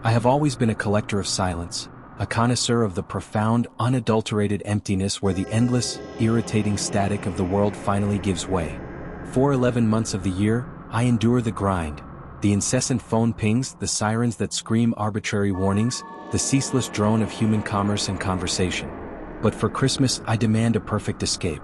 I have always been a collector of silence, a connoisseur of the profound, unadulterated emptiness where the endless, irritating static of the world finally gives way. For 11 months of the year, I endure the grind, the incessant phone pings, the sirens that scream arbitrary warnings, the ceaseless drone of human commerce and conversation. But for Christmas, I demand a perfect escape.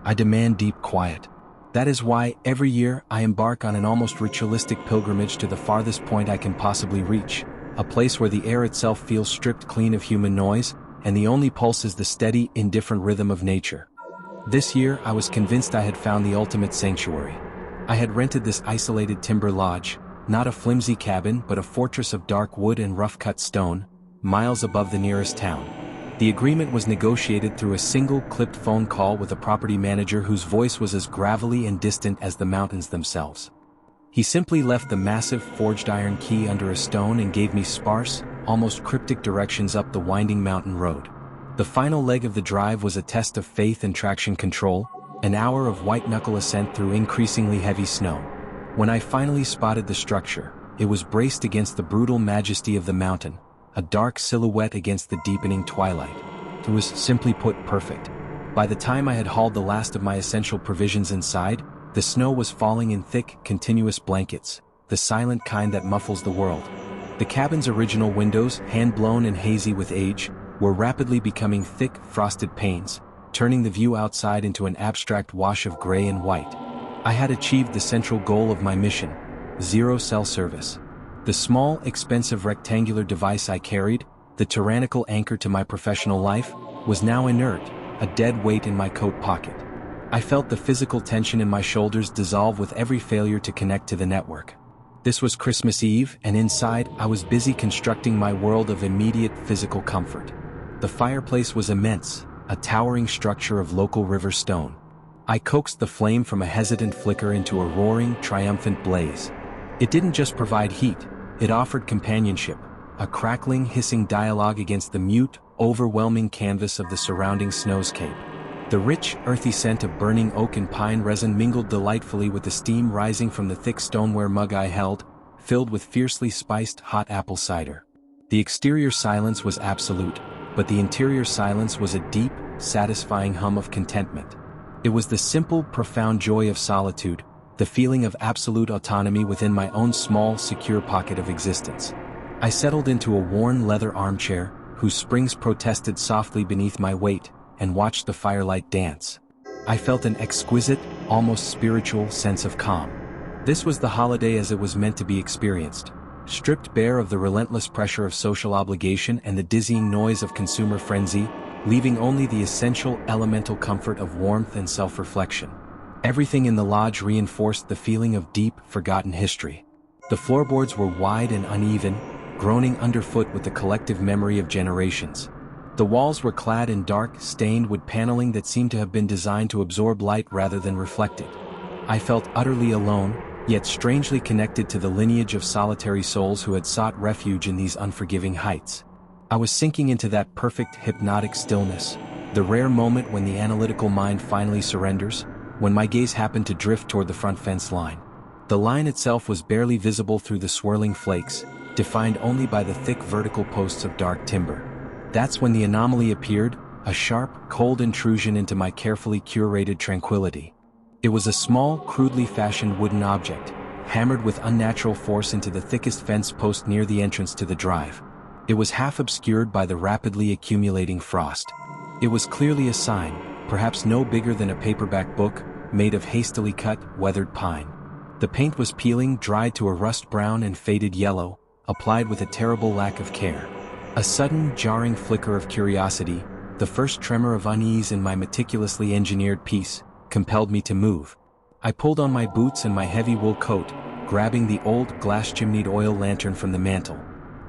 I demand deep quiet. That is why, every year, I embark on an almost ritualistic pilgrimage to the farthest point I can possibly reach, a place where the air itself feels stripped clean of human noise, and the only pulse is the steady, indifferent rhythm of nature. This year, I was convinced I had found the ultimate sanctuary. I had rented this isolated timber lodge, not a flimsy cabin but a fortress of dark wood and rough-cut stone, miles above the nearest town. The agreement was negotiated through a single clipped phone call with a property manager whose voice was as gravelly and distant as the mountains themselves. He simply left the massive forged iron key under a stone and gave me sparse, almost cryptic directions up the winding mountain road. The final leg of the drive was a test of faith and traction control, an hour of white-knuckle ascent through increasingly heavy snow. When I finally spotted the structure, it was braced against the brutal majesty of the mountain, a dark silhouette against the deepening twilight. It was, simply put, perfect. By the time I had hauled the last of my essential provisions inside, the snow was falling in thick, continuous blankets, the silent kind that muffles the world. The cabin's original windows, hand-blown and hazy with age, were rapidly becoming thick, frosted panes, turning the view outside into an abstract wash of gray and white. I had achieved the central goal of my mission: zero cell service. The small, expensive rectangular device I carried, the tyrannical anchor to my professional life, was now inert, a dead weight in my coat pocket. I felt the physical tension in my shoulders dissolve with every failure to connect to the network. This was Christmas Eve, and inside, I was busy constructing my world of immediate physical comfort. The fireplace was immense, a towering structure of local river stone. I coaxed the flame from a hesitant flicker into a roaring, triumphant blaze. It didn't just provide heat, it offered companionship, a crackling, hissing dialogue against the mute, overwhelming canvas of the surrounding snowscape. The rich, earthy scent of burning oak and pine resin mingled delightfully with the steam rising from the thick stoneware mug I held, filled with fiercely spiced hot apple cider. The exterior silence was absolute, but the interior silence was a deep, satisfying hum of contentment. It was the simple, profound joy of solitude, the feeling of absolute autonomy within my own small, secure pocket of existence. I settled into a worn leather armchair, whose springs protested softly beneath my weight, and watched the firelight dance. I felt an exquisite, almost spiritual sense of calm. This was the holiday as it was meant to be experienced, stripped bare of the relentless pressure of social obligation and the dizzying noise of consumer frenzy, leaving only the essential elemental comfort of warmth and self-reflection. Everything in the lodge reinforced the feeling of deep, forgotten history. The floorboards were wide and uneven, groaning underfoot with the collective memory of generations. The walls were clad in dark, stained wood paneling that seemed to have been designed to absorb light rather than reflect it. I felt utterly alone, yet strangely connected to the lineage of solitary souls who had sought refuge in these unforgiving heights. I was sinking into that perfect, hypnotic stillness, the rare moment when the analytical mind finally surrenders, when my gaze happened to drift toward the front fence line. The line itself was barely visible through the swirling flakes, defined only by the thick vertical posts of dark timber. That's when the anomaly appeared, a sharp, cold intrusion into my carefully curated tranquility. It was a small, crudely fashioned wooden object, hammered with unnatural force into the thickest fence post near the entrance to the drive. It was half obscured by the rapidly accumulating frost. It was clearly a sign, perhaps no bigger than a paperback book, made of hastily cut, weathered pine. The paint was peeling, dried to a rust brown and faded yellow, applied with a terrible lack of care. A sudden, jarring flicker of curiosity, the first tremor of unease in my meticulously engineered piece, compelled me to move. I pulled on my boots and my heavy wool coat, grabbing the old glass-chimneyed oil lantern from the mantel.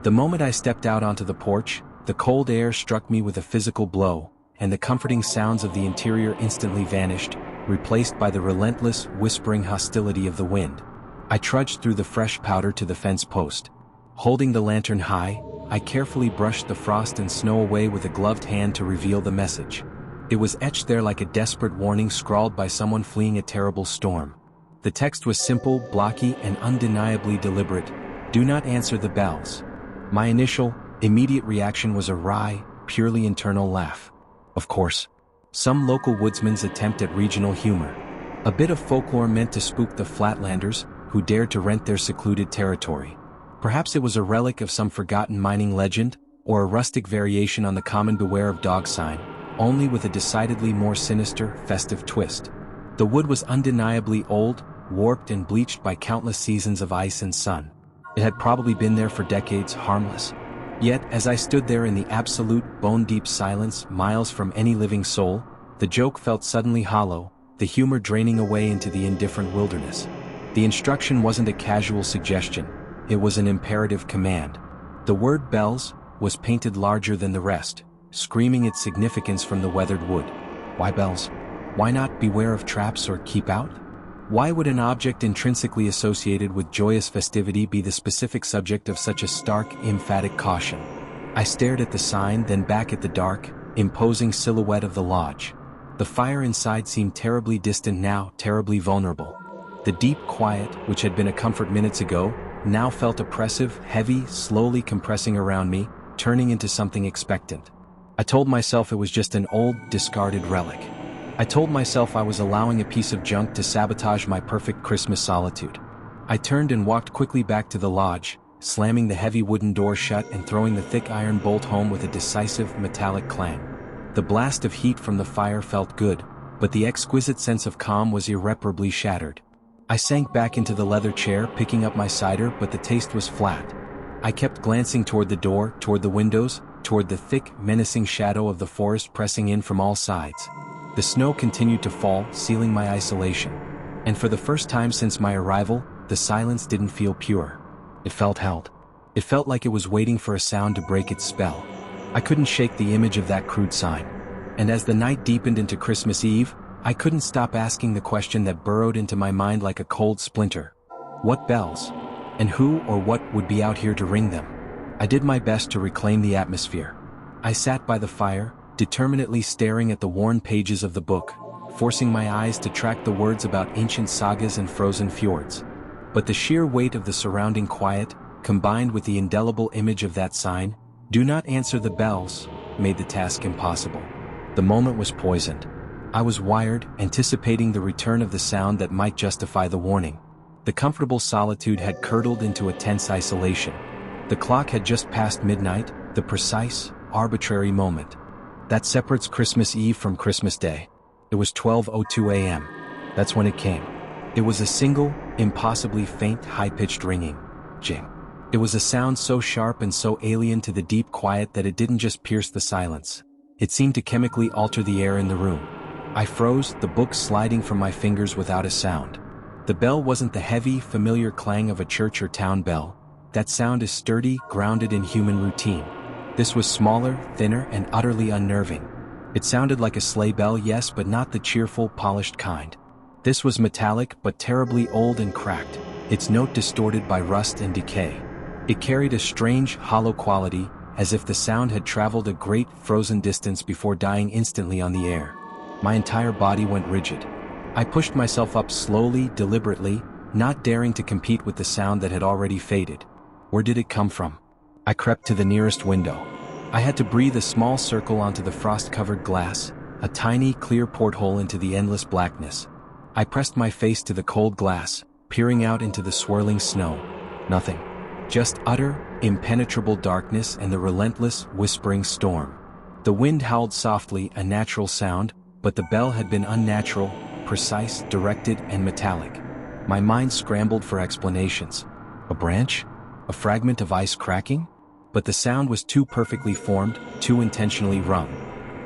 The moment I stepped out onto the porch, the cold air struck me with a physical blow, and the comforting sounds of the interior instantly vanished, replaced by the relentless, whispering hostility of the wind. I trudged through the fresh powder to the fence post. Holding the lantern high, I carefully brushed the frost and snow away with a gloved hand to reveal the message. It was etched there like a desperate warning scrawled by someone fleeing a terrible storm. The text was simple, blocky, and undeniably deliberate. Do not answer the bells. My initial, immediate reaction was a wry, purely internal laugh. Of course. Some local woodsman's attempt at regional humor. A bit of folklore meant to spook the flatlanders who dared to rent their secluded territory. Perhaps it was a relic of some forgotten mining legend, or a rustic variation on the common beware of dog sign, only with a decidedly more sinister, festive twist. The wood was undeniably old, warped and bleached by countless seasons of ice and sun. It had probably been there for decades, harmless. Yet, as I stood there in the absolute, bone-deep silence, miles from any living soul, the joke felt suddenly hollow, the humor draining away into the indifferent wilderness. The instruction wasn't a casual suggestion, it was an imperative command. The word bells was painted larger than the rest, screaming its significance from the weathered wood. Why bells? Why not beware of traps or keep out? Why would an object intrinsically associated with joyous festivity be the specific subject of such a stark, emphatic caution? I stared at the sign, then back at the dark, imposing silhouette of the lodge. The fire inside seemed terribly distant now, terribly vulnerable. The deep quiet, which had been a comfort minutes ago, now felt oppressive, heavy, slowly compressing around me, turning into something expectant. I told myself it was just an old, discarded relic. I told myself I was allowing a piece of junk to sabotage my perfect Christmas solitude. I turned and walked quickly back to the lodge, slamming the heavy wooden door shut and throwing the thick iron bolt home with a decisive, metallic clang. The blast of heat from the fire felt good, but the exquisite sense of calm was irreparably shattered. I sank back into the leather chair, picking up my cider, but the taste was flat. I kept glancing toward the door, toward the windows, toward the thick, menacing shadow of the forest pressing in from all sides. The snow continued to fall, sealing my isolation. And for the first time since my arrival, the silence didn't feel pure. It felt held. It felt like it was waiting for a sound to break its spell. I couldn't shake the image of that crude sign. And as the night deepened into Christmas Eve, I couldn't stop asking the question that burrowed into my mind like a cold splinter. What bells? And who or what would be out here to ring them? I did my best to reclaim the atmosphere. I sat by the fire, determinedly staring at the worn pages of the book, forcing my eyes to track the words about ancient sagas and frozen fjords. But the sheer weight of the surrounding quiet, combined with the indelible image of that sign, "Do not answer the bells," made the task impossible. The moment was poisoned. I was wired, anticipating the return of the sound that might justify the warning. The comfortable solitude had curdled into a tense isolation. The clock had just passed midnight, the precise, arbitrary moment that separates Christmas Eve from Christmas Day. It was 12:02 a.m. That's when it came. It was a single, impossibly faint, high-pitched ringing. Jing. It was a sound so sharp and so alien to the deep quiet that it didn't just pierce the silence. It seemed to chemically alter the air in the room. I froze, the book sliding from my fingers without a sound. The bell wasn't the heavy, familiar clang of a church or town bell. That sound is sturdy, grounded in human routine. This was smaller, thinner, and utterly unnerving. It sounded like a sleigh bell, yes, but not the cheerful, polished kind. This was metallic, but terribly old and cracked, its note distorted by rust and decay. It carried a strange, hollow quality, as if the sound had traveled a great, frozen distance before dying instantly on the air. My entire body went rigid. I pushed myself up slowly, deliberately, not daring to compete with the sound that had already faded. Where did it come from? I crept to the nearest window. I had to breathe a small circle onto the frost-covered glass, a tiny, clear porthole into the endless blackness. I pressed my face to the cold glass, peering out into the swirling snow. Nothing. Just utter, impenetrable darkness and the relentless, whispering storm. The wind howled softly, a natural sound, but the bell had been unnatural, precise, directed, and metallic. My mind scrambled for explanations. A branch? A fragment of ice cracking? But the sound was too perfectly formed, too intentionally rung.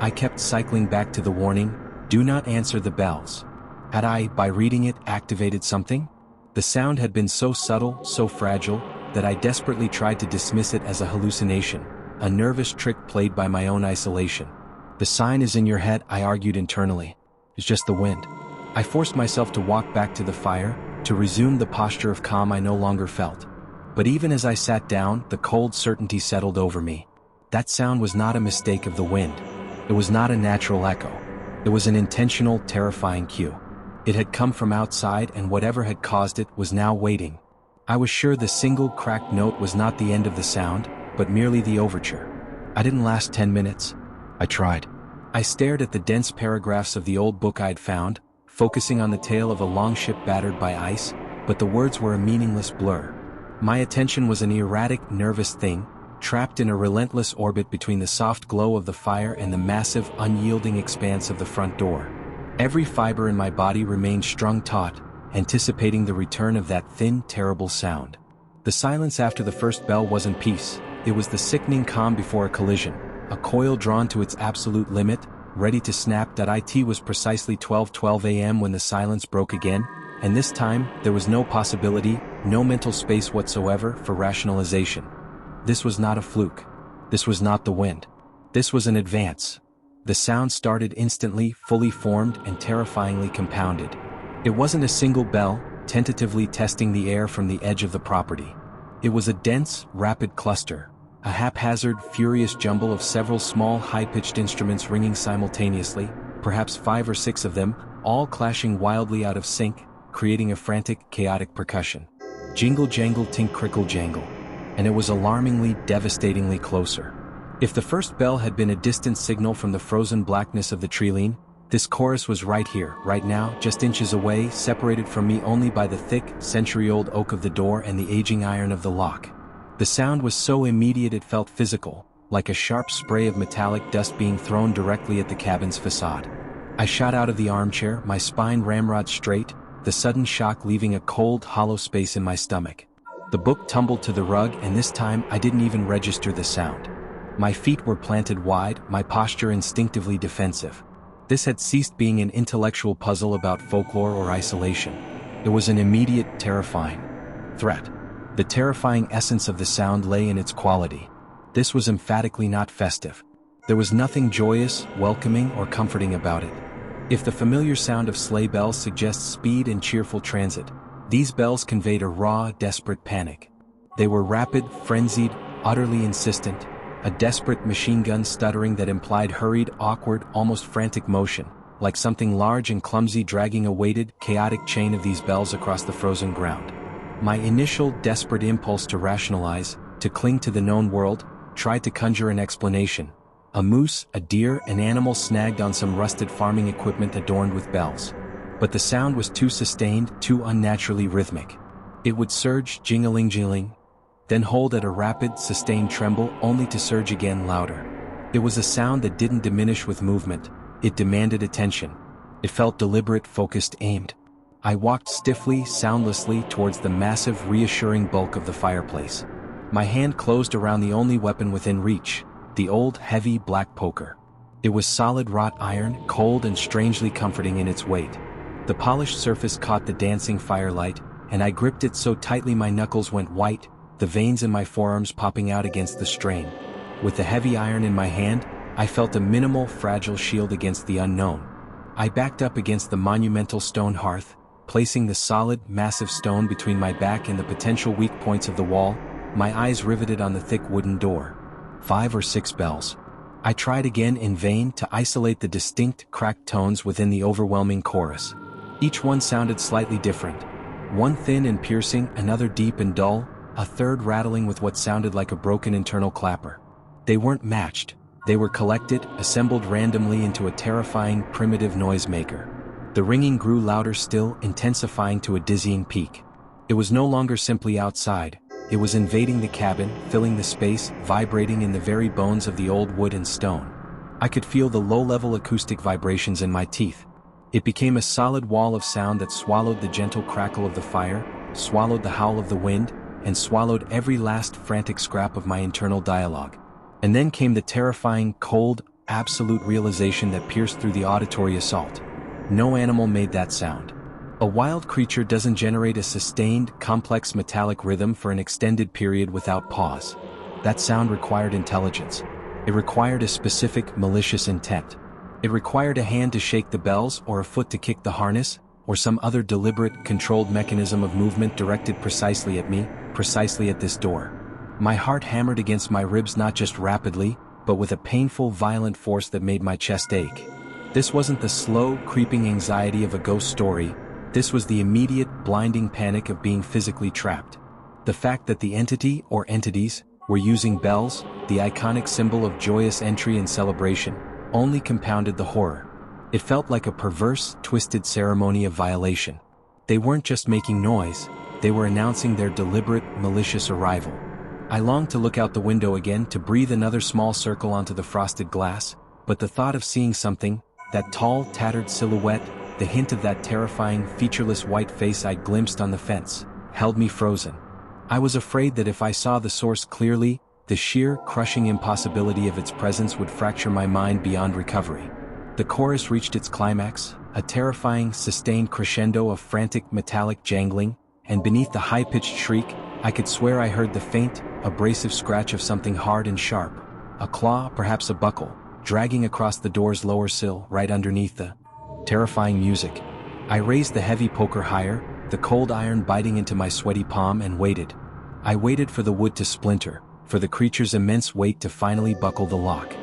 I kept cycling back to the warning, "Do not answer the bells." Had I, by reading it, activated something? The sound had been so subtle, so fragile, that I desperately tried to dismiss it as a hallucination, a nervous trick played by my own isolation. The sign is in your head, I argued internally. It's just the wind. I forced myself to walk back to the fire, to resume the posture of calm I no longer felt. But even as I sat down, the cold certainty settled over me. That sound was not a mistake of the wind. It was not a natural echo. It was an intentional, terrifying cue. It had come from outside, and whatever had caused it was now waiting. I was sure the single cracked note was not the end of the sound, but merely the overture. I didn't last 10 minutes. I tried. I stared at the dense paragraphs of the old book I'd found, focusing on the tale of a longship battered by ice, but the words were a meaningless blur. My attention was an erratic, nervous thing, trapped in a relentless orbit between the soft glow of the fire and the massive, unyielding expanse of the front door. Every fiber in my body remained strung taut, anticipating the return of that thin, terrible sound. The silence after the first bell wasn't peace, it was the sickening calm before a collision, a coil drawn to its absolute limit, ready to snap. It was precisely 12:12 a.m. when the silence broke again, and this time, there was no possibility, no mental space whatsoever for rationalization. This was not a fluke. This was not the wind. This was an advance. The sound started instantly, fully formed and terrifyingly compounded. It wasn't a single bell, tentatively testing the air from the edge of the property. It was a dense, rapid cluster, a haphazard, furious jumble of several small, high-pitched instruments ringing simultaneously, perhaps 5 or 6 of them, all clashing wildly out of sync, creating a frantic, chaotic percussion. Jingle jangle tink crickle jangle. And it was alarmingly, devastatingly closer. If the first bell had been a distant signal from the frozen blackness of the treeline, this chorus was right here, right now, just inches away, separated from me only by the thick, century-old oak of the door and the aging iron of the lock. The sound was so immediate it felt physical, like a sharp spray of metallic dust being thrown directly at the cabin's facade. I shot out of the armchair, my spine ramrod straight, the sudden shock leaving a cold, hollow space in my stomach. The book tumbled to the rug, and this time I didn't even register the sound. My feet were planted wide, my posture instinctively defensive. This had ceased being an intellectual puzzle about folklore or isolation. It was an immediate, terrifying threat. The terrifying essence of the sound lay in its quality. This was emphatically not festive. There was nothing joyous, welcoming, or comforting about it. If the familiar sound of sleigh bells suggests speed and cheerful transit, these bells conveyed a raw, desperate panic. They were rapid, frenzied, utterly insistent, a desperate machine gun stuttering that implied hurried, awkward, almost frantic motion, like something large and clumsy dragging a weighted, chaotic chain of these bells across the frozen ground. My initial, desperate impulse to rationalize, to cling to the known world, tried to conjure an explanation. A moose, a deer, an animal snagged on some rusted farming equipment adorned with bells. But the sound was too sustained, too unnaturally rhythmic. It would surge, jingling, then hold at a rapid, sustained tremble, only to surge again louder. It was a sound that didn't diminish with movement. It demanded attention. It felt deliberate, focused, aimed. I walked stiffly, soundlessly towards the massive, reassuring bulk of the fireplace. My hand closed around the only weapon within reach, the old, heavy, black poker. It was solid wrought iron, cold and strangely comforting in its weight. The polished surface caught the dancing firelight, and I gripped it so tightly my knuckles went white, the veins in my forearms popping out against the strain. With the heavy iron in my hand, I felt a minimal, fragile shield against the unknown. I backed up against the monumental stone hearth, placing the solid, massive stone between my back and the potential weak points of the wall, my eyes riveted on the thick wooden door. 5 or 6 bells. I tried again in vain to isolate the distinct, cracked tones within the overwhelming chorus. Each one sounded slightly different. One thin and piercing, another deep and dull, a third rattling with what sounded like a broken internal clapper. They weren't matched. They were collected, assembled randomly into a terrifying, primitive noisemaker. The ringing grew louder still, intensifying to a dizzying peak. It was no longer simply outside. It was invading the cabin, filling the space, vibrating in the very bones of the old wood and stone. I could feel the low-level acoustic vibrations in my teeth. It became a solid wall of sound that swallowed the gentle crackle of the fire, swallowed the howl of the wind, and swallowed every last frantic scrap of my internal dialogue. And then came the terrifying, cold, absolute realization that pierced through the auditory assault. No animal made that sound. A wild creature doesn't generate a sustained, complex metallic rhythm for an extended period without pause. That sound required intelligence. It required a specific, malicious intent. It required a hand to shake the bells, or a foot to kick the harness, or some other deliberate, controlled mechanism of movement directed precisely at me, precisely at this door. My heart hammered against my ribs not just rapidly, but with a painful, violent force that made my chest ache. This wasn't the slow, creeping anxiety of a ghost story. This was the immediate, blinding panic of being physically trapped. The fact that the entity, or entities, were using bells, the iconic symbol of joyous entry and celebration, only compounded the horror. It felt like a perverse, twisted ceremony of violation. They weren't just making noise, they were announcing their deliberate, malicious arrival. I longed to look out the window again to breathe another small circle onto the frosted glass, but the thought of seeing something, that tall, tattered silhouette, the hint of that terrifying, featureless white face I'd glimpsed on the fence, held me frozen. I was afraid that if I saw the source clearly, the sheer, crushing impossibility of its presence would fracture my mind beyond recovery. The chorus reached its climax, a terrifying, sustained crescendo of frantic, metallic jangling, and beneath the high-pitched shriek, I could swear I heard the faint, abrasive scratch of something hard and sharp, a claw, perhaps a buckle, dragging across the door's lower sill right underneath the terrifying music. I raised the heavy poker higher, the cold iron biting into my sweaty palm, and waited. I waited for the wood to splinter, for the creature's immense weight to finally buckle the lock.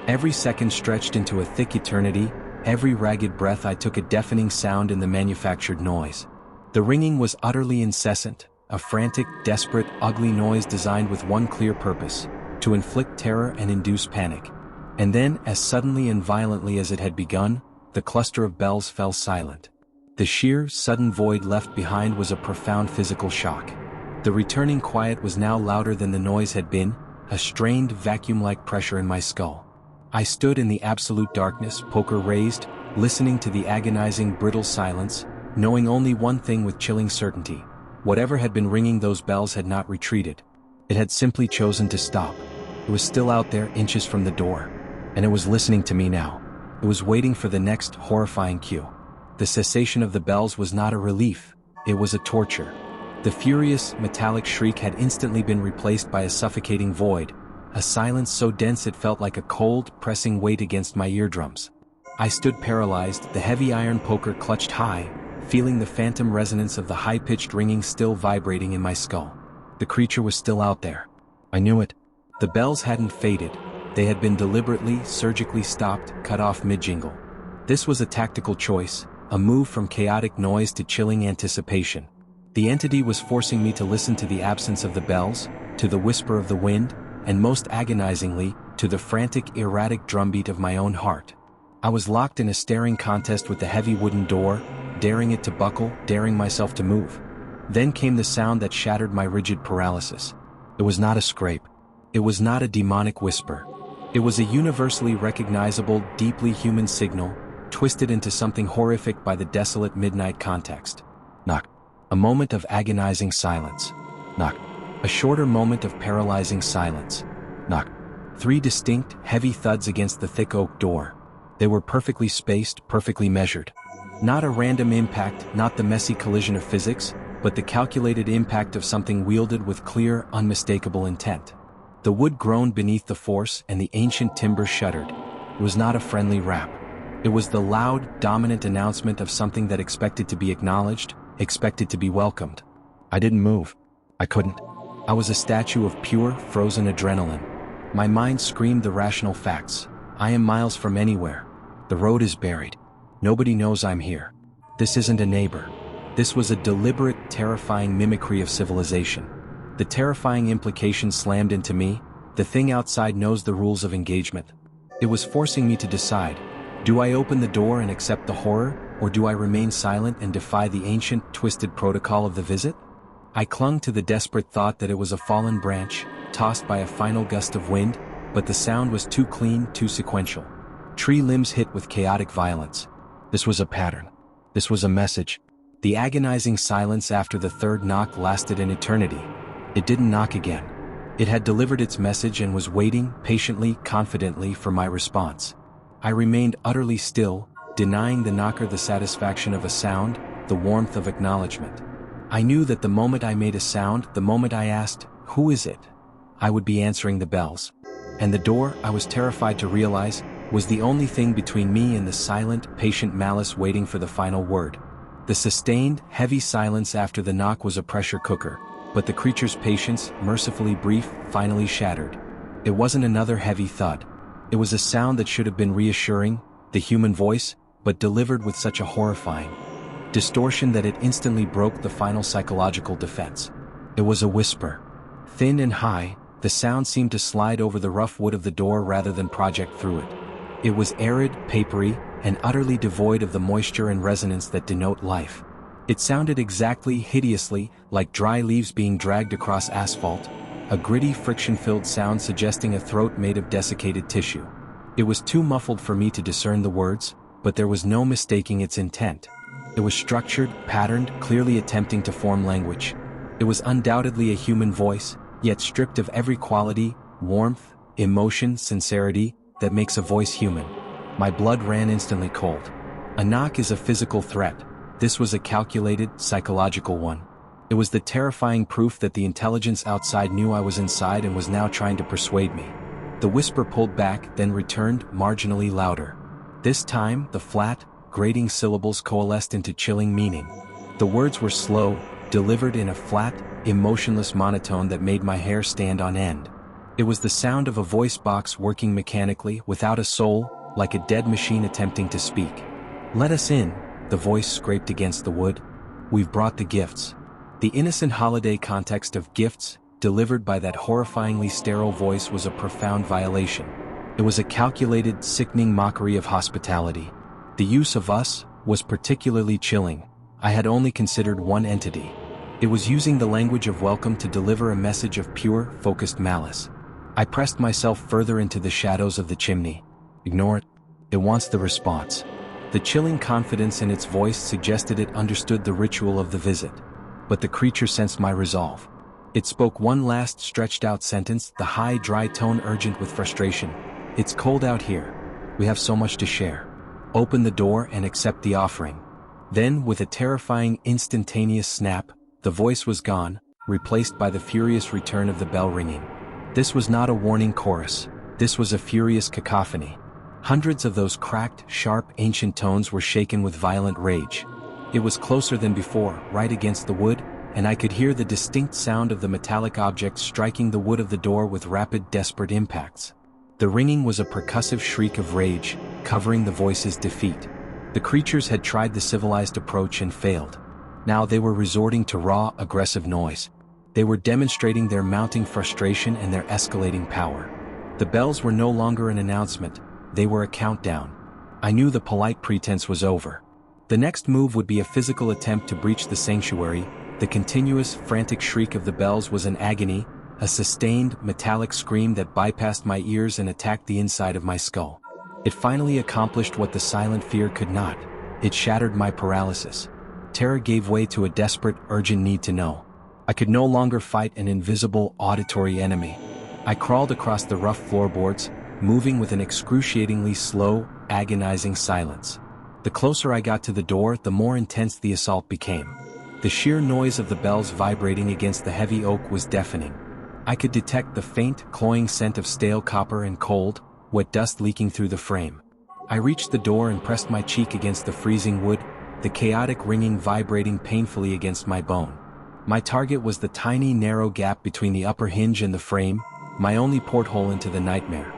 Every second stretched into a thick eternity, every ragged breath I took a deafening sound in the manufactured noise. The ringing was utterly incessant, a frantic, desperate, ugly noise designed with one clear purpose: to inflict terror and induce panic. And then, as suddenly and violently as it had begun, the cluster of bells fell silent. The sheer, sudden void left behind was a profound physical shock. The returning quiet was now louder than the noise had been, a strained, vacuum-like pressure in my skull. I stood in the absolute darkness, poker raised, listening to the agonizing, brittle silence, knowing only one thing with chilling certainty: whatever had been ringing those bells had not retreated. It had simply chosen to stop. It was still out there, inches from the door. And it was listening to me now. It was waiting for the next horrifying cue. The cessation of the bells was not a relief, it was a torture. The furious, metallic shriek had instantly been replaced by a suffocating void, a silence so dense it felt like a cold, pressing weight against my eardrums. I stood paralyzed, the heavy iron poker clutched high, feeling the phantom resonance of the high-pitched ringing still vibrating in my skull. The creature was still out there. I knew it. The bells hadn't faded. They had been deliberately, surgically stopped, cut off mid-jingle. This was a tactical choice, a move from chaotic noise to chilling anticipation. The entity was forcing me to listen to the absence of the bells, to the whisper of the wind, and most agonizingly, to the frantic, erratic drumbeat of my own heart. I was locked in a staring contest with the heavy wooden door, daring it to buckle, daring myself to move. Then came the sound that shattered my rigid paralysis. It was not a scrape. It was not a demonic whisper. It was a universally recognizable, deeply human signal, twisted into something horrific by the desolate midnight context. Knock. A moment of agonizing silence. Knock. A shorter moment of paralyzing silence. Knock. 3 distinct, heavy thuds against the thick oak door. They were perfectly spaced, perfectly measured. Not a random impact, not the messy collision of physics, but the calculated impact of something wielded with clear, unmistakable intent. The wood groaned beneath the force, and the ancient timber shuddered. It was not a friendly rap. It was the loud, dominant announcement of something that expected to be acknowledged, expected to be welcomed. I didn't move. I couldn't. I was a statue of pure, frozen adrenaline. My mind screamed the rational facts. I am miles from anywhere. The road is buried. Nobody knows I'm here. This isn't a neighbor. This was a deliberate, terrifying mimicry of civilization. The terrifying implication slammed into me: the thing outside knows the rules of engagement. It was forcing me to decide: do I open the door and accept the horror, or do I remain silent and defy the ancient, twisted protocol of the visit? I clung to the desperate thought that it was a fallen branch, tossed by a final gust of wind, but the sound was too clean, too sequential. Tree limbs hit with chaotic violence. This was a pattern. This was a message. The agonizing silence after the third knock lasted an eternity. It didn't knock again. It had delivered its message and was waiting, patiently, confidently, for my response. I remained utterly still, denying the knocker the satisfaction of a sound, the warmth of acknowledgement. I knew that the moment I made a sound, the moment I asked, "Who is it?" I would be answering the bells. And the door, I was terrified to realize, was the only thing between me and the silent, patient malice waiting for the final word. The sustained, heavy silence after the knock was a pressure cooker, but the creature's patience, mercifully brief, finally shattered. It wasn't another heavy thud. It was a sound that should have been reassuring, the human voice, but delivered with such a horrifying distortion that it instantly broke the final psychological defense. It was a whisper. Thin and high, The sound seemed to slide over the rough wood of the door rather than project through it. It was arid, papery, and utterly devoid of the moisture and resonance that denote life. It sounded exactly, hideously, like dry leaves being dragged across asphalt, a gritty, friction-filled sound suggesting a throat made of desiccated tissue. It was too muffled for me to discern the words, but there was no mistaking its intent. It was structured, patterned, clearly attempting to form language. It was undoubtedly a human voice, yet stripped of every quality, warmth, emotion, sincerity, that makes a voice human. My blood ran instantly cold. A knock is a physical threat. This was a calculated, psychological one. It was the terrifying proof that the intelligence outside knew I was inside and was now trying to persuade me. The whisper pulled back, then returned, marginally louder. This time, the flat, grating syllables coalesced into chilling meaning. The words were slow, delivered in a flat, emotionless monotone that made my hair stand on end. It was the sound of a voice box working mechanically, without a soul, like a dead machine attempting to speak. "Let us in," the voice scraped against the wood. "We've brought the gifts." The innocent holiday context of gifts, delivered by that horrifyingly sterile voice, was a profound violation. It was a calculated, sickening mockery of hospitality. The use of "us" was particularly chilling. I had only considered one entity. It was using the language of welcome to deliver a message of pure, focused malice. I pressed myself further into the shadows of the chimney. "Ignore it. It wants the response." The chilling confidence in its voice suggested it understood the ritual of the visit. But the creature sensed my resolve. It spoke one last stretched-out sentence, the high, dry tone urgent with frustration. "It's cold out here. We have so much to share. Open the door and accept the offering." Then, with a terrifying, instantaneous snap, the voice was gone, replaced by the furious return of the bell ringing. This was not a warning chorus. This was a furious cacophony. Hundreds of those cracked, sharp, ancient tones were shaken with violent rage. It was closer than before, right against the wood, and I could hear the distinct sound of the metallic object striking the wood of the door with rapid, desperate impacts. The ringing was a percussive shriek of rage, covering the voice's defeat. The creatures had tried the civilized approach and failed. Now they were resorting to raw, aggressive noise. They were demonstrating their mounting frustration and their escalating power. The bells were no longer an announcement, they were a countdown. I knew the polite pretense was over. The next move would be a physical attempt to breach the sanctuary. The continuous, frantic shriek of the bells was an agony, a sustained, metallic scream that bypassed my ears and attacked the inside of my skull. It finally accomplished what the silent fear could not. It shattered my paralysis. Terror gave way to a desperate, urgent need to know. I could no longer fight an invisible, auditory enemy. I crawled across the rough floorboards, moving with an excruciatingly slow, agonizing silence. The closer I got to the door, the more intense the assault became. The sheer noise of the bells vibrating against the heavy oak was deafening. I could detect the faint, cloying scent of stale copper and cold, wet dust leaking through the frame. I reached the door and pressed my cheek against the freezing wood, the chaotic ringing vibrating painfully against my bone. My target was the tiny, narrow gap between the upper hinge and the frame, my only porthole into the nightmare.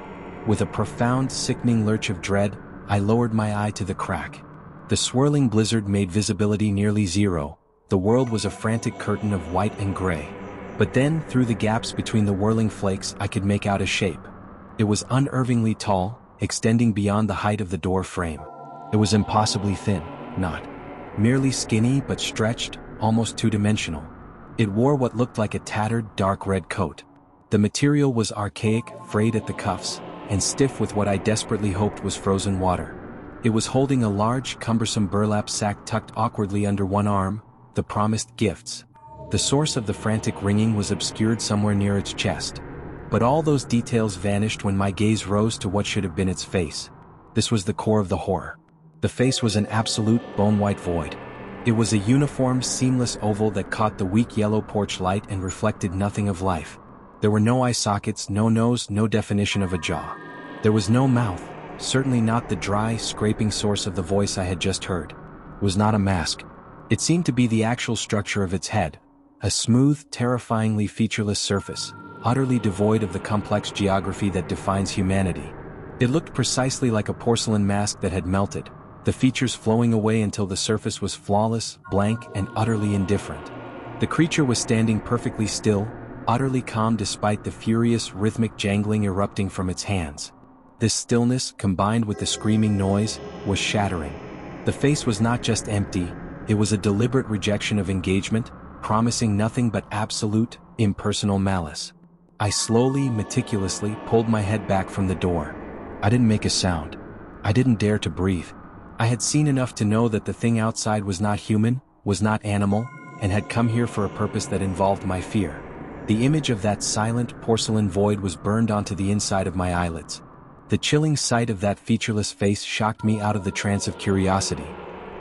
With a profound, sickening lurch of dread, I lowered my eye to the crack. The swirling blizzard made visibility nearly zero. The world was a frantic curtain of white and gray. But then, through the gaps between the whirling flakes, I could make out a shape. It was unnervingly tall, extending beyond the height of the door frame. It was impossibly thin, not merely skinny but stretched, almost two-dimensional. It wore what looked like a tattered, dark red coat. The material was archaic, frayed at the cuffs, and stiff with what I desperately hoped was frozen water. It was holding a large, cumbersome burlap sack tucked awkwardly under one arm, the promised gifts. The source of the frantic ringing was obscured somewhere near its chest. But all those details vanished when my gaze rose to what should have been its face. This was the core of the horror. The face was an absolute, bone-white void. It was a uniform, seamless oval that caught the weak yellow porch light and reflected nothing of life. There were no eye sockets, no nose, no definition of a jaw. There was no mouth, certainly not the dry, scraping source of the voice I had just heard. It was not a mask. It seemed to be the actual structure of its head, a smooth, terrifyingly featureless surface, utterly devoid of the complex geography that defines humanity. It looked precisely like a porcelain mask that had melted, the features flowing away until the surface was flawless, blank, and utterly indifferent. The creature was standing perfectly still, utterly calm despite the furious rhythmic jangling erupting from its hands. This stillness, combined with the screaming noise, was shattering. The face was not just empty, it was a deliberate rejection of engagement, promising nothing but absolute, impersonal malice. I slowly, meticulously pulled my head back from the door. I didn't make a sound. I didn't dare to breathe. I had seen enough to know that the thing outside was not human, was not animal, and had come here for a purpose that involved my fear. The image of that silent porcelain void was burned onto the inside of my eyelids. The chilling sight of that featureless face shocked me out of the trance of curiosity.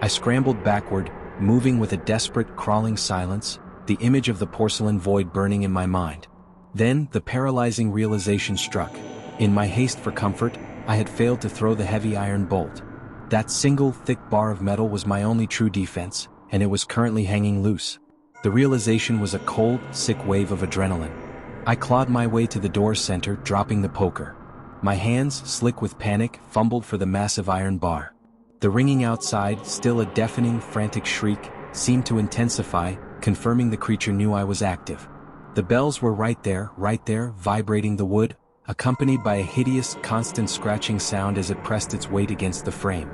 I scrambled backward, moving with a desperate, crawling silence, the image of the porcelain void burning in my mind. Then, the paralyzing realization struck. In my haste for comfort, I had failed to throw the heavy iron bolt. That single, thick bar of metal was my only true defense, and it was currently hanging loose. The realization was a cold, sick wave of adrenaline. I clawed my way to the door's center, dropping the poker. My hands, slick with panic, fumbled for the massive iron bar. The ringing outside, still a deafening, frantic shriek, seemed to intensify, confirming the creature knew I was active. The bells were right there, vibrating the wood, accompanied by a hideous, constant scratching sound as it pressed its weight against the frame.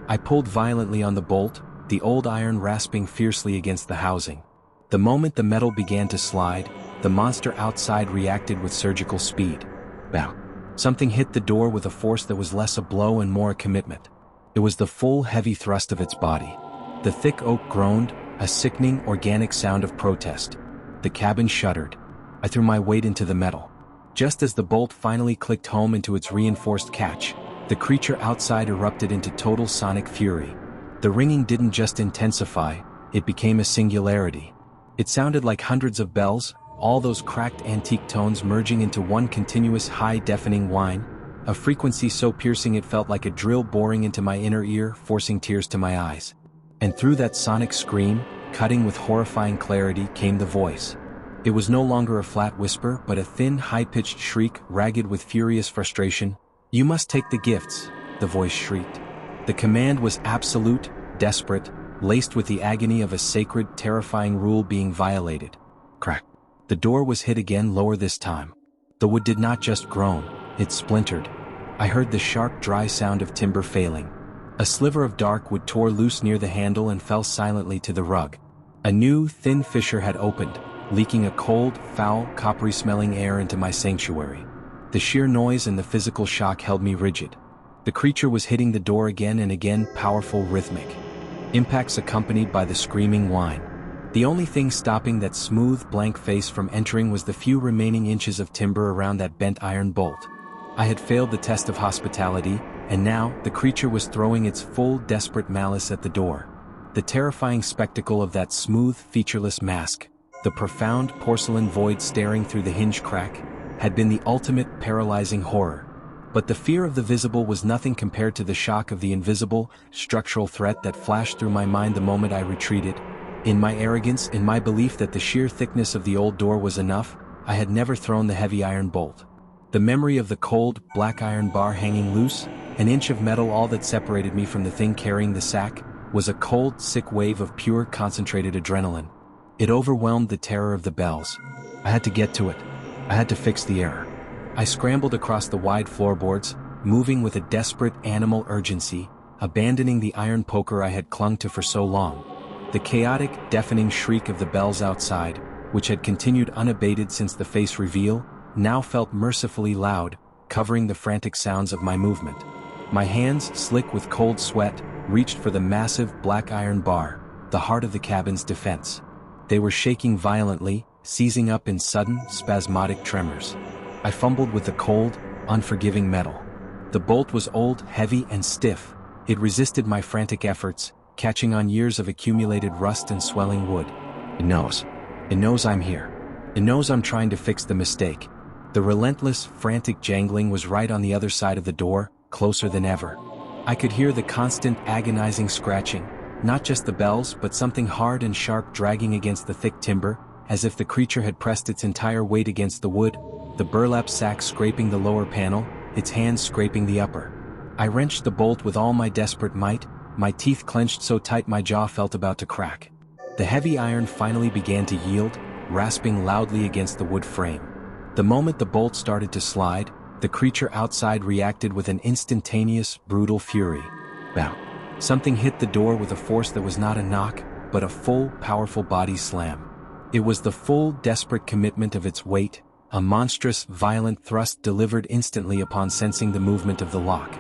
I pulled violently on the bolt, the old iron rasping fiercely against the housing. The moment the metal began to slide, the monster outside reacted with surgical speed. Bow. Something hit the door with a force that was less a blow and more a commitment. It was the full, heavy thrust of its body. The thick oak groaned, a sickening, organic sound of protest. The cabin shuddered. I threw my weight into the metal. Just as the bolt finally clicked home into its reinforced catch, the creature outside erupted into total sonic fury. The ringing didn't just intensify, it became a singularity. It sounded like hundreds of bells, all those cracked antique tones merging into one continuous high deafening whine, a frequency so piercing it felt like a drill boring into my inner ear, forcing tears to my eyes. And through that sonic scream, cutting with horrifying clarity, came the voice. It was no longer a flat whisper, but a thin, high-pitched shriek, ragged with furious frustration. "You must take the gifts," the voice shrieked. The command was absolute, desperate, laced with the agony of a sacred, terrifying rule being violated. Crack. The door was hit again, lower this time. The wood did not just groan, it splintered. I heard the sharp, dry sound of timber failing. A sliver of dark wood tore loose near the handle and fell silently to the rug. A new, thin fissure had opened, leaking a cold, foul, coppery-smelling air into my sanctuary. The sheer noise and the physical shock held me rigid. The creature was hitting the door again and again, powerful, rhythmic impacts accompanied by the screaming whine. The only thing stopping that smooth, blank face from entering was the few remaining inches of timber around that bent iron bolt. I had failed the test of hospitality, and now, the creature was throwing its full, desperate malice at the door. The terrifying spectacle of that smooth, featureless mask, the profound porcelain void staring through the hinge crack, had been the ultimate paralyzing horror. But the fear of the visible was nothing compared to the shock of the invisible, structural threat that flashed through my mind the moment I retreated. In my arrogance, in my belief that the sheer thickness of the old door was enough, I had never thrown the heavy iron bolt. The memory of the cold, black iron bar hanging loose, an inch of metal all that separated me from the thing carrying the sack, was a cold, sick wave of pure, concentrated adrenaline. It overwhelmed the terror of the bells. I had to get to it. I had to fix the error. I scrambled across the wide floorboards, moving with a desperate animal urgency, abandoning the iron poker I had clung to for so long. The chaotic, deafening shriek of the bells outside, which had continued unabated since the face reveal, now felt mercifully loud, covering the frantic sounds of my movement. My hands, slick with cold sweat, reached for the massive black iron bar, the heart of the cabin's defense. They were shaking violently, seizing up in sudden, spasmodic tremors. I fumbled with the cold, unforgiving metal. The bolt was old, heavy, and stiff. It resisted my frantic efforts, catching on years of accumulated rust and swelling wood. It knows. It knows I'm here. It knows I'm trying to fix the mistake. The relentless, frantic jangling was right on the other side of the door, closer than ever. I could hear the constant, agonizing scratching, not just the bells, but something hard and sharp dragging against the thick timber, as if the creature had pressed its entire weight against the wood, the burlap sack scraping the lower panel, its hands scraping the upper. I wrenched the bolt with all my desperate might, my teeth clenched so tight my jaw felt about to crack. The heavy iron finally began to yield, rasping loudly against the wood frame. The moment the bolt started to slide, the creature outside reacted with an instantaneous, brutal fury. Bam! Something hit the door with a force that was not a knock, but a full, powerful body slam. It was the full, desperate commitment of its weight, a monstrous, violent thrust delivered instantly upon sensing the movement of the lock.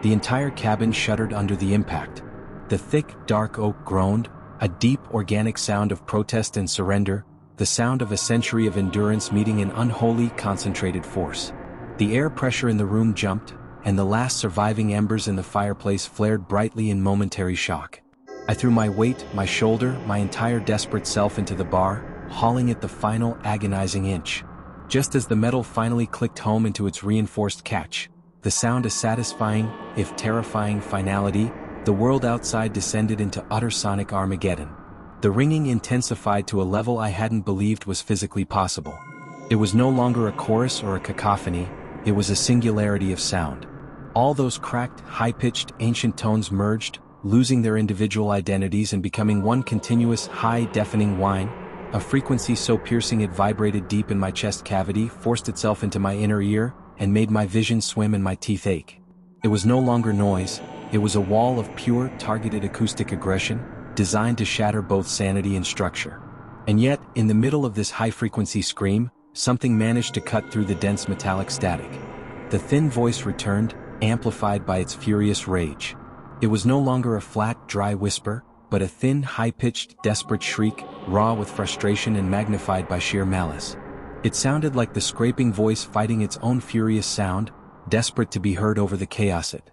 The entire cabin shuddered under the impact. The thick, dark oak groaned, a deep, organic sound of protest and surrender, the sound of a century of endurance meeting an unholy, concentrated force. The air pressure in the room jumped, and the last surviving embers in the fireplace flared brightly in momentary shock. I threw my weight, my shoulder, my entire desperate self into the bar, hauling at the final, agonizing inch. Just as the metal finally clicked home into its reinforced catch, the sound a satisfying, if terrifying, finality, the world outside descended into utter sonic Armageddon. The ringing intensified to a level I hadn't believed was physically possible. It was no longer a chorus or a cacophony, it was a singularity of sound. All those cracked, high-pitched, ancient tones merged, losing their individual identities and becoming one continuous, high, deafening whine. A frequency so piercing it vibrated deep in my chest cavity, forced itself into my inner ear, and made my vision swim and my teeth ache. It was no longer noise, it was a wall of pure, targeted acoustic aggression, designed to shatter both sanity and structure. And yet, in the middle of this high-frequency scream, something managed to cut through the dense metallic static. The thin voice returned, amplified by its furious rage. It was no longer a flat, dry whisper, but a thin, high-pitched, desperate shriek, raw with frustration and magnified by sheer malice. It sounded like the scraping voice fighting its own furious sound, desperate to be heard over the chaos it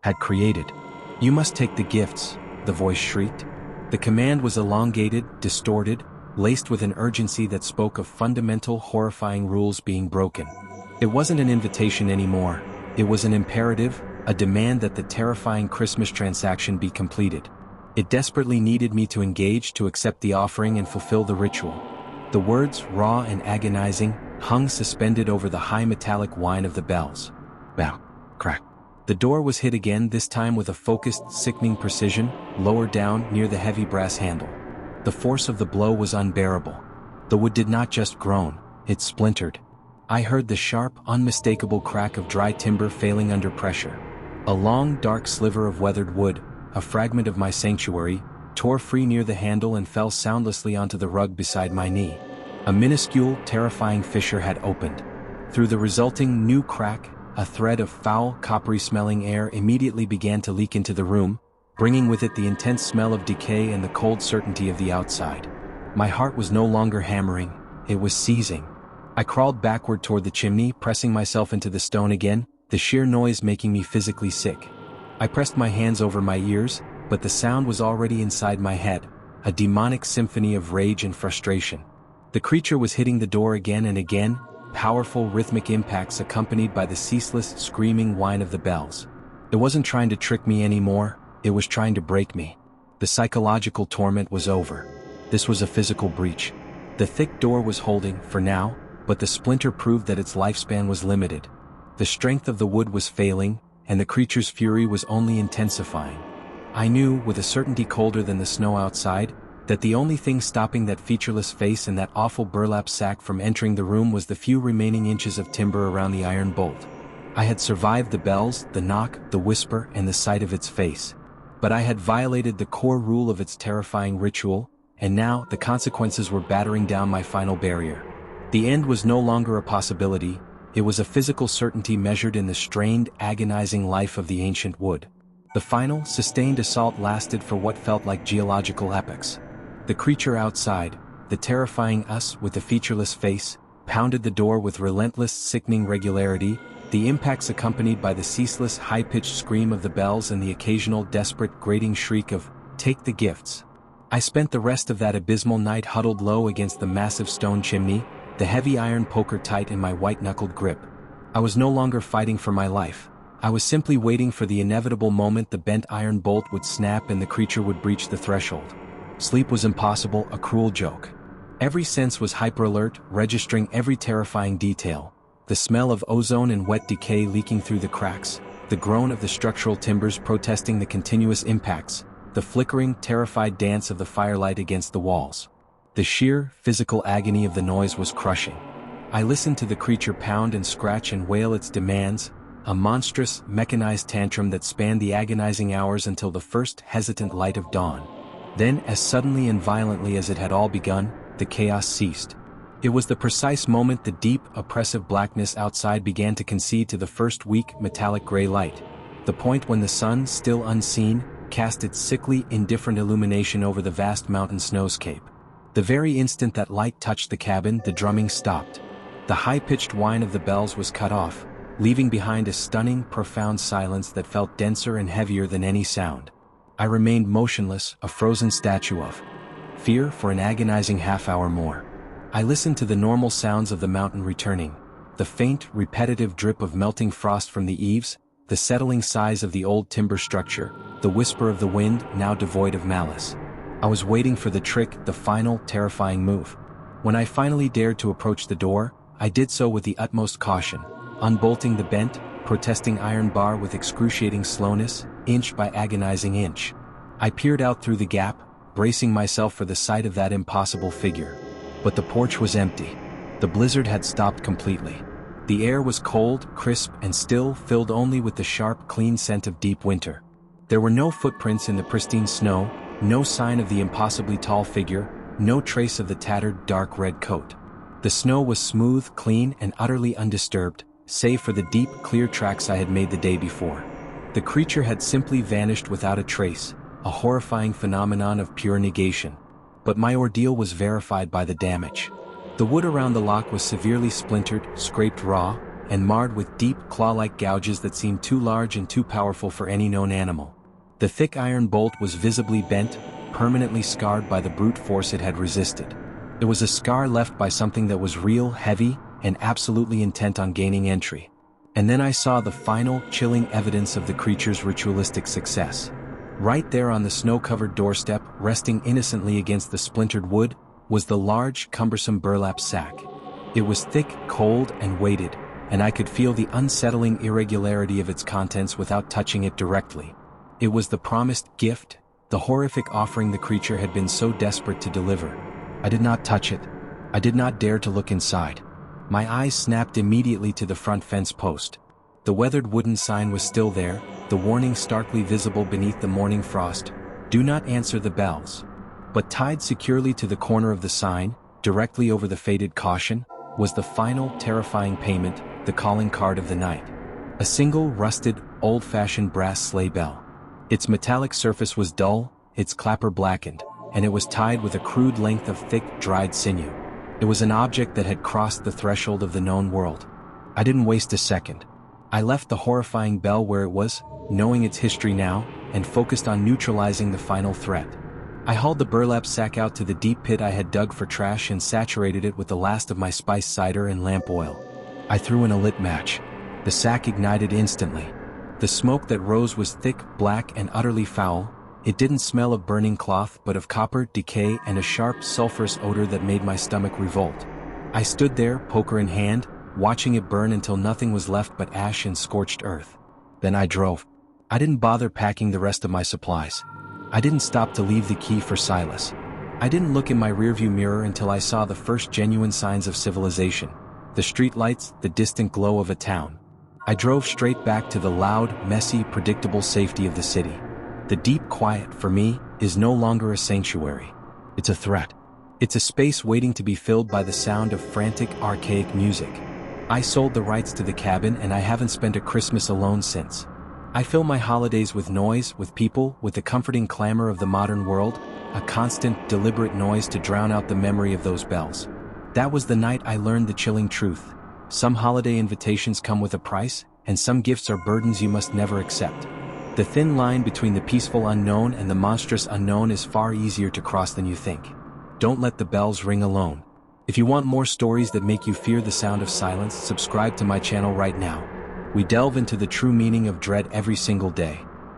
had created. "You must take the gifts," the voice shrieked. The command was elongated, distorted, laced with an urgency that spoke of fundamental, horrifying rules being broken. It wasn't an invitation anymore, it was an imperative, a demand that the terrifying Christmas transaction be completed. It desperately needed me to engage, to accept the offering and fulfill the ritual. The words, raw and agonizing, hung suspended over the high metallic whine of the bells. Bow. Crack. The door was hit again, this time with a focused, sickening precision, lower down, near the heavy brass handle. The force of the blow was unbearable. The wood did not just groan, it splintered. I heard the sharp, unmistakable crack of dry timber failing under pressure. A long, dark sliver of weathered wood, a fragment of my sanctuary, tore free near the handle and fell soundlessly onto the rug beside my knee. A minuscule, terrifying fissure had opened. Through the resulting new crack, a thread of foul, coppery-smelling air immediately began to leak into the room, bringing with it the intense smell of decay and the cold certainty of the outside. My heart was no longer hammering, it was seizing. I crawled backward toward the chimney, pressing myself into the stone again, the sheer noise making me physically sick. I pressed my hands over my ears, but the sound was already inside my head, a demonic symphony of rage and frustration. The creature was hitting the door again and again, powerful rhythmic impacts accompanied by the ceaseless, screaming whine of the bells. It wasn't trying to trick me anymore, it was trying to break me. The psychological torment was over. This was a physical breach. The thick door was holding, for now, but the splinter proved that its lifespan was limited. The strength of the wood was failing, and the creature's fury was only intensifying. I knew, with a certainty colder than the snow outside, that the only thing stopping that featureless face and that awful burlap sack from entering the room was the few remaining inches of timber around the iron bolt. I had survived the bells, the knock, the whisper, and the sight of its face. But I had violated the core rule of its terrifying ritual, and now the consequences were battering down my final barrier. The end was no longer a possibility, it was a physical certainty measured in the strained, agonizing life of the ancient wood. The final, sustained assault lasted for what felt like geological epochs. The creature outside, the terrifying us with the featureless face, pounded the door with relentless, sickening regularity, the impacts accompanied by the ceaseless, high-pitched scream of the bells and the occasional desperate, grating shriek of, "Take the gifts." I spent the rest of that abysmal night huddled low against the massive stone chimney, the heavy iron poker tight in my white-knuckled grip. I was no longer fighting for my life. I was simply waiting for the inevitable moment the bent iron bolt would snap and the creature would breach the threshold. Sleep was impossible, a cruel joke. Every sense was hyper-alert, registering every terrifying detail. The smell of ozone and wet decay leaking through the cracks, the groan of the structural timbers protesting the continuous impacts, the flickering, terrified dance of the firelight against the walls. The sheer, physical agony of the noise was crushing. I listened to the creature pound and scratch and wail its demands, a monstrous, mechanized tantrum that spanned the agonizing hours until the first hesitant light of dawn. Then, as suddenly and violently as it had all begun, the chaos ceased. It was the precise moment the deep, oppressive blackness outside began to concede to the first weak, metallic gray light. The point when the sun, still unseen, cast its sickly, indifferent illumination over the vast mountain snowscape. The very instant that light touched the cabin, the drumming stopped. The high-pitched whine of the bells was cut off, leaving behind a stunning, profound silence that felt denser and heavier than any sound. I remained motionless, a frozen statue of fear for an agonizing half-hour more. I listened to the normal sounds of the mountain returning, the faint, repetitive drip of melting frost from the eaves, the settling sighs of the old timber structure, the whisper of the wind, now devoid of malice. I was waiting for the trick, the final, terrifying move. When I finally dared to approach the door, I did so with the utmost caution, unbolting the bent, protesting iron bar with excruciating slowness, inch by agonizing inch. I peered out through the gap, bracing myself for the sight of that impossible figure. But the porch was empty. The blizzard had stopped completely. The air was cold, crisp, and still, filled only with the sharp, clean scent of deep winter. There were no footprints in the pristine snow, no sign of the impossibly tall figure, no trace of the tattered, dark red coat. The snow was smooth, clean, and utterly undisturbed, save for the deep, clear tracks I had made the day before. The creature had simply vanished without a trace, a horrifying phenomenon of pure negation. But my ordeal was verified by the damage. The wood around the lock was severely splintered, scraped raw, and marred with deep, claw-like gouges that seemed too large and too powerful for any known animal. The thick iron bolt was visibly bent, permanently scarred by the brute force it had resisted. It was a scar left by something that was real, heavy, and absolutely intent on gaining entry. And then I saw the final, chilling evidence of the creature's ritualistic success. Right there on the snow-covered doorstep, resting innocently against the splintered wood, was the large, cumbersome burlap sack. It was thick, cold, and weighted, and I could feel the unsettling irregularity of its contents without touching it directly. It was the promised gift, the horrific offering the creature had been so desperate to deliver. I did not touch it. I did not dare to look inside. My eyes snapped immediately to the front fence post. The weathered wooden sign was still there, the warning starkly visible beneath the morning frost, "Do not answer the bells." But tied securely to the corner of the sign, directly over the faded caution, was the final, terrifying payment, the calling card of the night. A single, rusted, old-fashioned brass sleigh bell. Its metallic surface was dull, its clapper blackened, and it was tied with a crude length of thick, dried sinew. It was an object that had crossed the threshold of the known world. I didn't waste a second. I left the horrifying bell where it was, knowing its history now, and focused on neutralizing the final threat. I hauled the burlap sack out to the deep pit I had dug for trash and saturated it with the last of my spiced cider and lamp oil. I threw in a lit match. The sack ignited instantly. The smoke that rose was thick, black, and utterly foul. It didn't smell of burning cloth but of copper, decay, and a sharp, sulfurous odor that made my stomach revolt. I stood there, poker in hand, watching it burn until nothing was left but ash and scorched earth. Then I drove. I didn't bother packing the rest of my supplies. I didn't stop to leave the key for Silas. I didn't look in my rearview mirror until I saw the first genuine signs of civilization. The streetlights, the distant glow of a town. I drove straight back to the loud, messy, predictable safety of the city. The deep quiet, for me, is no longer a sanctuary. It's a threat. It's a space waiting to be filled by the sound of frantic, archaic music. I sold the rights to the cabin and I haven't spent a Christmas alone since. I fill my holidays with noise, with people, with the comforting clamor of the modern world, a constant, deliberate noise to drown out the memory of those bells. That was the night I learned the chilling truth. Some holiday invitations come with a price, and some gifts are burdens you must never accept. The thin line between the peaceful unknown and the monstrous unknown is far easier to cross than you think. Don't let the bells ring alone. If you want more stories that make you fear the sound of silence, subscribe to my channel right now. We delve into the true meaning of dread every single day.